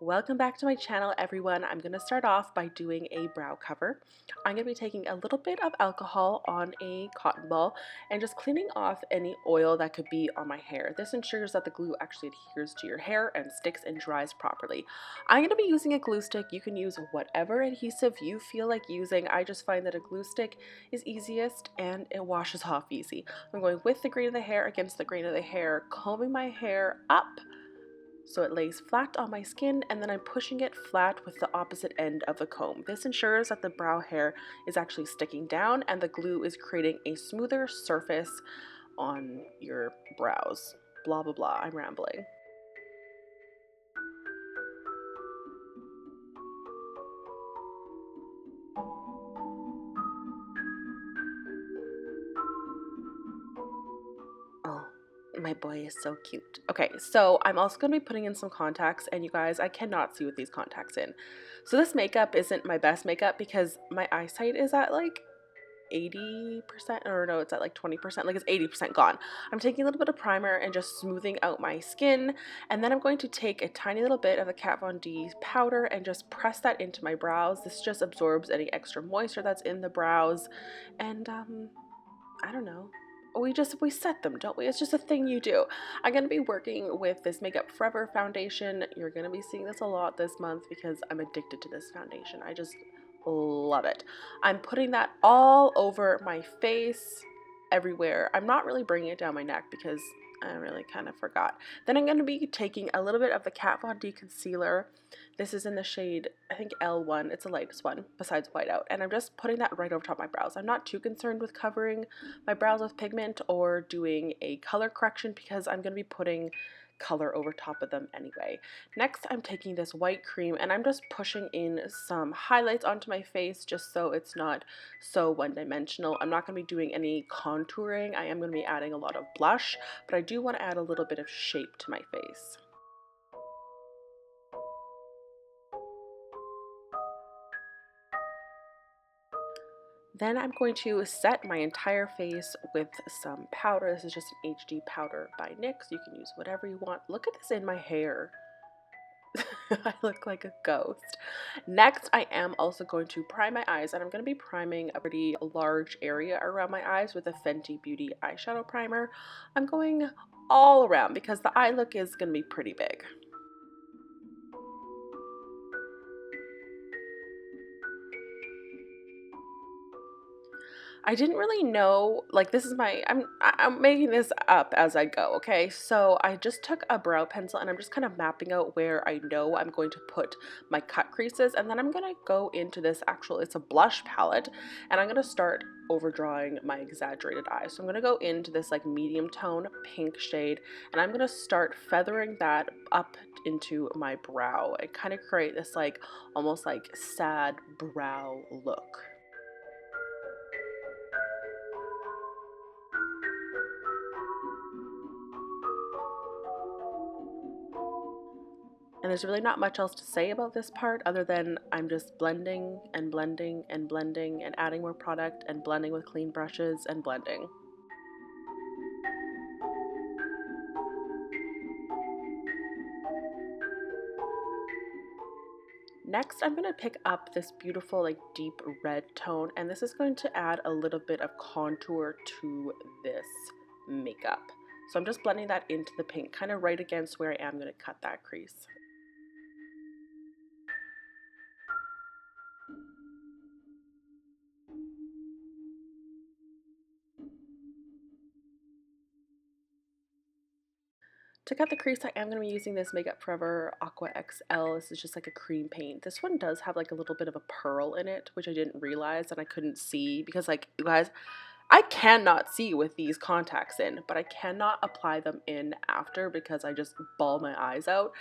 Welcome back to my channel, everyone. I'm going to start off by doing a brow cover. I'm going to be taking a little bit of alcohol on a cotton ball and just cleaning off any oil that could be on my hair. This ensures that the glue actually adheres to your hair and sticks and dries properly. I'm going to be using a glue stick. You can use whatever adhesive you feel like using. I just find that a glue stick is easiest and it washes off easy. I'm going with the grain of the hair against the grain of the hair, combing my hair up so it lays flat on my skin, and then I'm pushing it flat with the opposite end of the comb. This ensures that the brow hair is actually sticking down and the glue is creating a smoother surface on your brows. Blah blah blah, I'm rambling. Oh, my boy is so cute. Okay, so I'm also going to be putting in some contacts, and you guys, I cannot see with these contacts in. So this makeup isn't my best makeup because my eyesight is at like 80%, or no, it's at like 20%, like it's 80% gone. I'm taking a little bit of primer and just smoothing out my skin, and then I'm going to take a tiny little bit of the Kat Von D powder and just press that into my brows. This just absorbs any extra moisture that's in the brows, and I don't know. We set them, don't we? It's just a thing you do. I'm going to be working with this Makeup Forever foundation. You're going to be seeing this a lot this month because I'm addicted to this foundation. I just love it. I'm putting that all over my face, everywhere. I'm not really bringing it down my neck because I really kind of forgot. Then I'm going to be taking a little bit of the Kat Von D concealer. This is in the shade, I think L1. It's the lightest one besides Whiteout. And I'm just putting that right over top of my brows. I'm not too concerned with covering my brows with pigment or doing a color correction because I'm going to be putting color over top of them anyway. Next, I'm taking this white cream and I'm just pushing in some highlights onto my face just so it's not so one-dimensional. I'm not going to be doing any contouring. I am going to be adding a lot of blush, but I do want to add a little bit of shape to my face. Then I'm going to set my entire face with some powder. This is just an HD powder by NYX. You can use whatever you want. Look at this in my hair. I look like a ghost. Next, I am also going to prime my eyes, and I'm going to be priming a pretty large area around my eyes with a Fenty Beauty eyeshadow primer. I'm going all around because the eye look is going to be pretty big. I didn't really know, like, this is my, I'm making this up as I go, okay? So I just took a brow pencil and I'm just kind of mapping out where I know I'm going to put my cut creases, and then I'm going to go into this it's a blush palette, and I'm going to start overdrawing my exaggerated eyes. So I'm going to go into this like medium tone pink shade, and I'm going to start feathering that up into my brow and kind of create this like almost like sad brow look. And there's really not much else to say about this part other than I'm just blending and blending and blending and adding more product and blending with clean brushes and blending. Next, I'm going to pick up this beautiful like deep red tone, and this is going to add a little bit of contour to this makeup. So I'm just blending that into the pink, kind of right against where I am going to cut that crease. To cut the crease, I am going to be using this Makeup Forever Aqua XL. This is just like a cream paint. This one does have like a little bit of a pearl in it, which I didn't realize and I couldn't see because, like, you guys, I cannot see with these contacts in, but I cannot apply them in after because I just bawl my eyes out.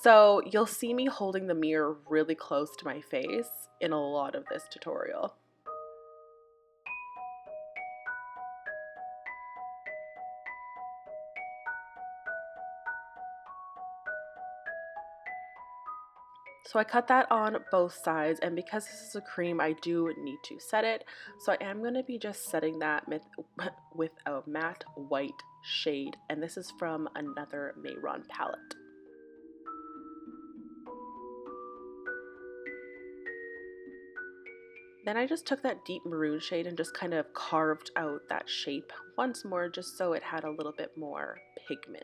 So you'll see me holding the mirror really close to my face in a lot of this tutorial. So I cut that on both sides, and because this is a cream, I do need to set it. So I am going to be just setting that with a matte white shade, and this is from another Mayron palette. Then I just took that deep maroon shade and just kind of carved out that shape once more just so it had a little bit more pigment.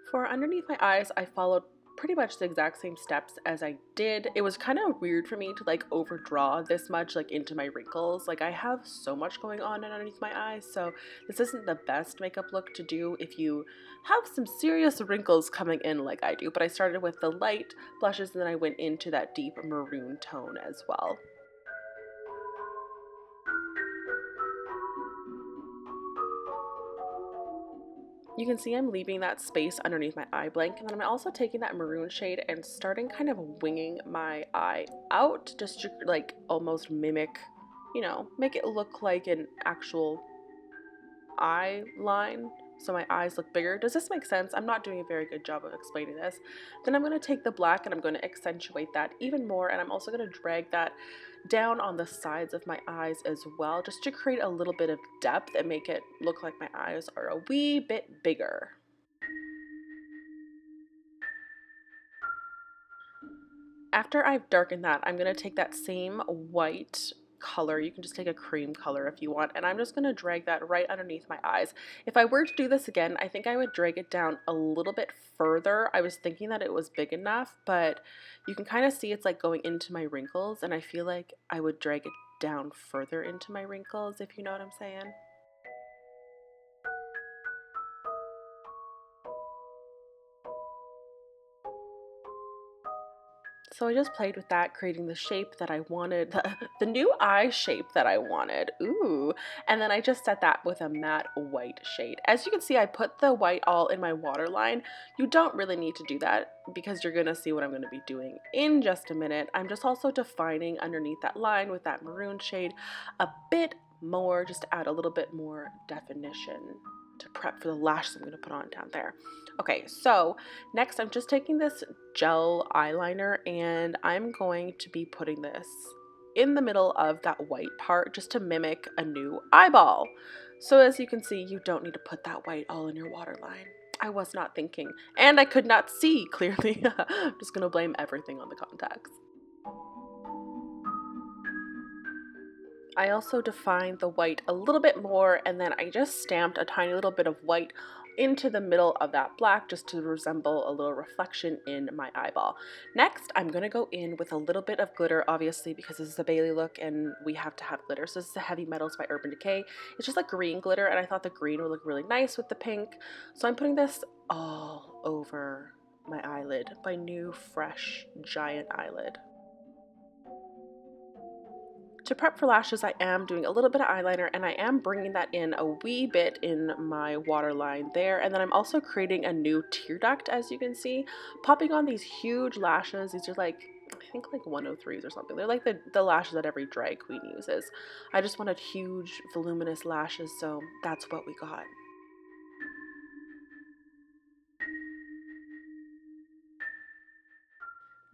For underneath my eyes, I followed pretty much the exact same steps as I did. It was kind of weird for me to like overdraw this much like into my wrinkles. Like I have so much going on underneath my eyes, so this isn't the best makeup look to do if you have some serious wrinkles coming in like I do. But I started with the light blushes and then I went into that deep maroon tone as well. You can see I'm leaving that space underneath my eye blank, and then I'm also taking that maroon shade and starting kind of winging my eye out just to like almost mimic, you know, make it look like an actual eye line so my eyes look bigger. Does this make sense? I'm not doing a very good job of explaining this. Then I'm going to take the black and I'm going to accentuate that even more, and I'm also going to drag that down on the sides of my eyes as well just to create a little bit of depth and make it look like my eyes are a wee bit bigger. After I've darkened that, I'm going to take that same white color. You can just take a cream color if you want, and I'm just going to drag that right underneath my eyes. If I were to do this again, I think I would drag it down a little bit further. I was thinking that it was big enough, but you can kind of see it's like going into my wrinkles, and I feel like I would drag it down further into my wrinkles, if you know what I'm saying. So I just played with that, creating the shape that I wanted, the new eye shape that I wanted. Ooh. And then I just set that with a matte white shade. As you can see, I put the white all in my waterline. You don't really need to do that because you're going to see what I'm going to be doing in just a minute. I'm just also defining underneath that line with that maroon shade a bit more, just to add a little bit more definition to prep for the lashes I'm going to put on down there. Okay, so next I'm just taking this gel eyeliner and I'm going to be putting this in the middle of that white part just to mimic a new eyeball. So as you can see, you don't need to put that white all in your waterline. I was not thinking, and I could not see clearly. I'm just going to blame everything on the contacts. I also defined the white a little bit more, and then I just stamped a tiny little bit of white into the middle of that black just to resemble a little reflection in my eyeball. Next, I'm going to go in with a little bit of glitter, obviously, because this is a Bailey look and we have to have glitter. So this is the Heavy Metals by Urban Decay. It's just like green glitter, and I thought the green would look really nice with the pink. So I'm putting this all over my eyelid, my new, fresh, giant eyelid. To prep for lashes, I am doing a little bit of eyeliner and I am bringing that in a wee bit in my waterline there. And then I'm also creating a new tear duct, as you can see, popping on these huge lashes. These are like, I think like 103s or something. They're like the lashes that every drag queen uses. I just wanted huge, voluminous lashes, so that's what we got.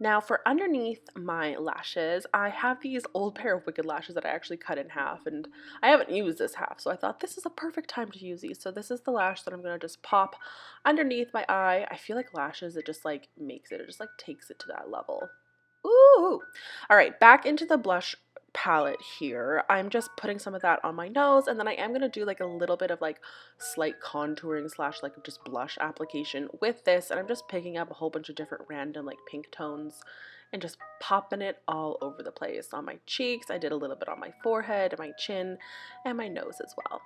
Now for underneath my lashes, I have these old pair of Wicked lashes that I actually cut in half, and I haven't used this half, so I thought this is a perfect time to use these. So this is the lash that I'm going to just pop underneath my eye. I feel like lashes, it just like makes it just like takes it to that level. Ooh! All right, back into the blush palette here. I'm just putting some of that on my nose, and then I am going to do like a little bit of like slight contouring slash like just blush application with this, and I'm just picking up a whole bunch of different random like pink tones and just popping it all over the place on my cheeks. I did a little bit on my forehead, my chin, and my nose as well.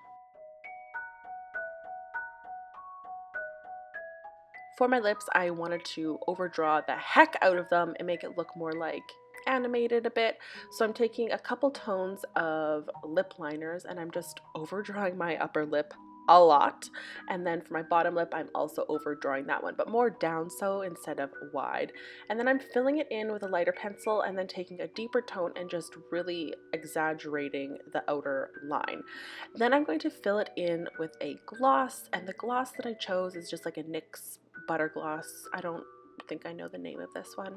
For my lips, I wanted to overdraw the heck out of them and make it look more like animated a bit. So I'm taking a couple tones of lip liners and I'm just overdrawing my upper lip a lot. And then for my bottom lip, I'm also overdrawing that one, but more down so instead of wide. And then I'm filling it in with a lighter pencil and then taking a deeper tone and just really exaggerating the outer line. Then I'm going to fill it in with a gloss, and the gloss that I chose is just like a NYX butter gloss. I don't think I know the name of this one.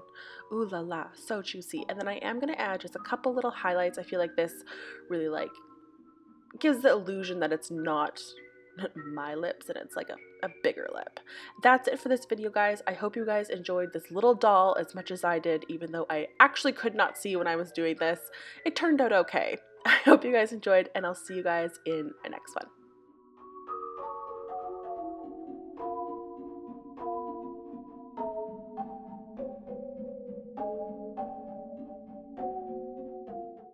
Ooh la la, so juicy. And then I am going to add just a couple little highlights. I feel like this really like gives the illusion that it's not my lips, and it's like a bigger lip. That's it for this video, guys. I hope you guys enjoyed this little doll as much as I did, even though I actually could not see when I was doing this. It turned out okay. I hope you guys enjoyed, and I'll see you guys in my next one.